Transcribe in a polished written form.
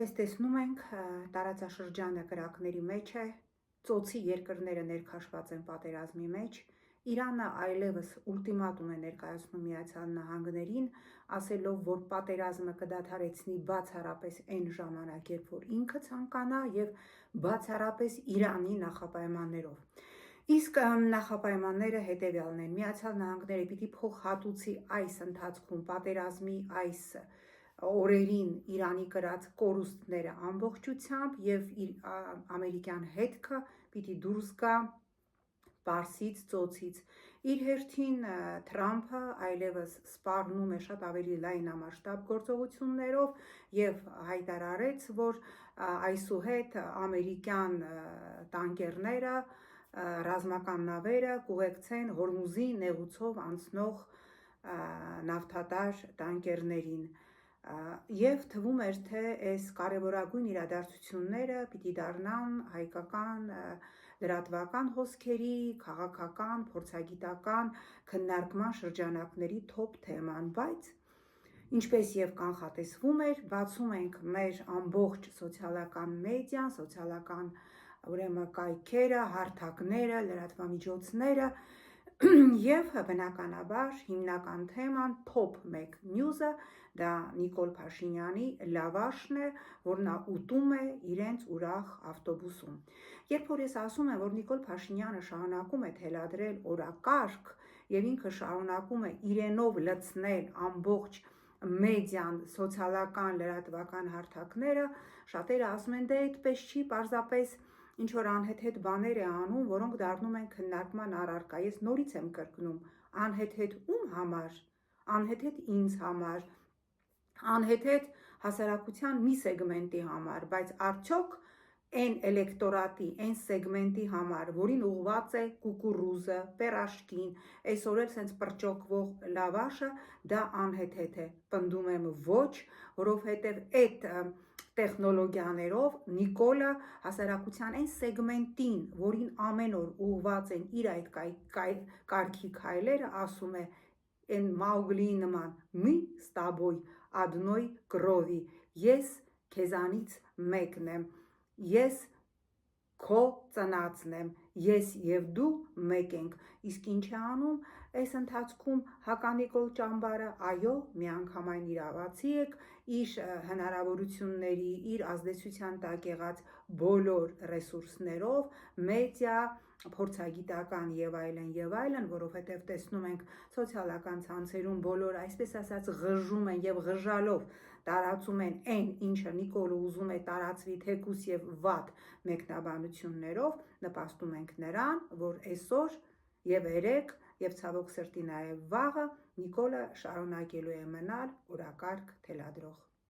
Այս տեսնում ենք տարածաշրջանը կրակների մեջ է, ծոցի երկրները ներքաշված են պատերազմի մեջ, Իրանը այլևս ուլտիմատում է ներկայացնում Միացյալ Նահանգներին, ասելով, որ պատերազմը կդադարեցնի բացառապես այն ժամանակ, երբ որ ինքը ցանկանա եւ բացառապես Իրանի նախապայմաններով։ Իսկ նախապայմանները հետևյալն են. Միացյալ Նահանգները պիտի փոխհատուցի այս ընթացքում պատերազմի այս օրերին Իրանի կրած կորուստները ամբողջությամբ եւ ամերիկյան հետքը պիտի դուրս գա Պարսից ծոցից։ Իր հերթին Թրամփը այլևս սպառնում է շատ ավելի լայնամասշտաբ գործողություններով եւ հայտարարեց, որ այսուհետ ամերիկյան տանկերները, ռազմական նավերը կուղեկցեն Հորմուզի նեղուցով անցնող նավթատար տանկերներին։ Եվ թվում էր, թե այս կարևորագույն իրադարձությունները պիտի դառնան հայկական լրատվական հոսքերի, քաղաքական, փորձագիտական քննարկման շրջանակների թոփ թեման, բայց ինչպես եւ կանխատեսվում էր, բացում ենք մեր ամբողջ սոցիալական մեդիան, սոցիալական կայքերը, հարթակները, լրատվամիջոցները եւ բնականաբար հիմնական թեման top 1 նյուզը դա Նիկոլ Փաշինյանի լավաշն է, որ նա ուտում է իրենց ուրախ ավտոբուսում։ Երբ որ ես ասում եմ, որ Նիկոլ Փաշինյանը շարունակում է թելադրել օրակարգ եւ ինքը շարունակում է իրենով լցնել ամբողջ մեդիան, սոցիալական, լրատվական հարթակները, շատերը ասում են, դե այդպես չի, պարզապես ինչ որ անհեթեթ բաներ է անում, որոնք դառնում են քննարկման առարկա։ Ես նորից եմ կրկնում, անհեթեթ ում համար, անհեթեթ ինձ համար, անհեթեթ հասարակության մի սեգմենտի համար, բայց արդյոք այն էլեկտորատի, այն սեգմենտի համար, որին ուղված է կուկուռուզը, պերաշկին, այսօր էլ սենց պրճոկվող լավաշը, դա անհեթեթ է։ Պնդում եմ ոչ, որովհետև այդ տեխնոլոգիաներով Նիկոլը հասարակության այն սեգմենտին, որին ամեն օր ուղված են իր այդ կարգի քայլերը, ասում է այն Մաուգլիի նման՝ մի ստաբոյ одной կրովի, ես քեզանից մեկն եմ, ես քո ծնածն եմ, ես եւ դու մեկ ենք։ Իսկ ինչ է անում այս ընթացքում Հականիկոլ Ճամբարը, այո, միանգամայն իրավացի եք, իր հնարավորությունների, իր ազդեցության տակ եղած բոլոր ռեսուրսներով, մեդիա, փորձագիտական եւ այլն, որովհետեւ տեսնում ենք սոցիալական ցանցերում բոլոր այսպես ասած ղժում են եւ ղժալով տարածում են այն, ինչը Նիկոլը ուզում է տարածվի թեկուս եւ վատ մեկնաբանություններով, նպաստում ենք նրան, որ այսօր եւ երեկ եւ ցավոք սրտի նաեւ վաղը Նիկոլը շարունակելու է մնալ օրակարգ թելադրող։